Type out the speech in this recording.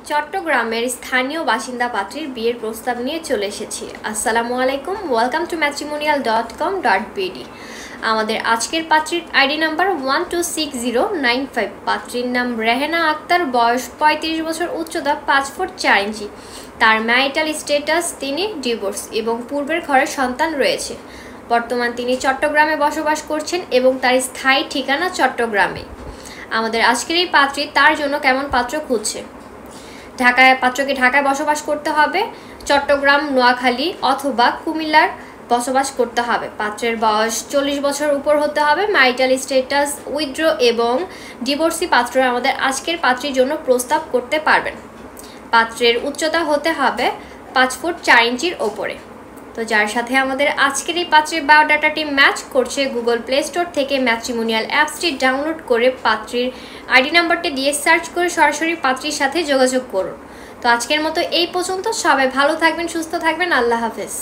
চট্টগ্রামের স্থানীয় বাসিন্দা পাত্রীর বিয়ের প্রস্তাব নিয়ে চলে এসেছি। আসসালামু আলাইকুম, ওয়েলকাম টু matrimonial.com.bd। আমাদের আজকের পাত্রীর আইডি নাম্বার 126095। পাত্রীর নাম রেহেনা আক্তার, বয়স 35 বছর, উচ্চতা 5 ফুট 4 ইঞ্চি। তার ম্যারিটাল স্ট্যাটাস তিনি ডিভোর্স এবং পূর্বের ঘরে সন্তান রয়েছে। বর্তমান তিনি চট্টগ্রামে বসবাস করছেন এবং তার স্থায়ী ঠিকানা চট্টগ্রামে। আমাদের আজকের এই পাত্রী তার জন্য কেমন পাত্র খুঁজছে। পাত্রকে ঢাকায় বসবাস করতে হবে, চট্টগ্রাম, নোয়াখালী অথবা কুমিল্লার বসবাস করতে হবে। পাত্রের বয়স 40 বছর উপর হতে হবে। ম্যারিটাল স্ট্যাটাস উইথড্র এবং ডিভোর্সি পাত্র আমাদের আজকের পাত্রীর জন্য প্রস্তাব করতে পারবেন। পাত্রের উচ্চতা হতে হবে 5 ফুট 4 ইঞ্চির ওপরে। তো যার সাথে আমাদের আজকের এই পাত্রের বায়োডাটাটি ম্যাচ করছে, গুগল প্লে স্টোর থেকে ম্যাট্রিমোনিয়াল অ্যাপসটি ডাউনলোড করে পাত্রীর আইডি নাম্বারটি দিয়ে সার্চ করে সরাসরি পাত্রীর সাথে যোগাযোগ করুন। তো আজকের মতো এই পর্যন্ত। সবাই ভালো থাকবেন, সুস্থ থাকবেন। আল্লাহ হাফেজ।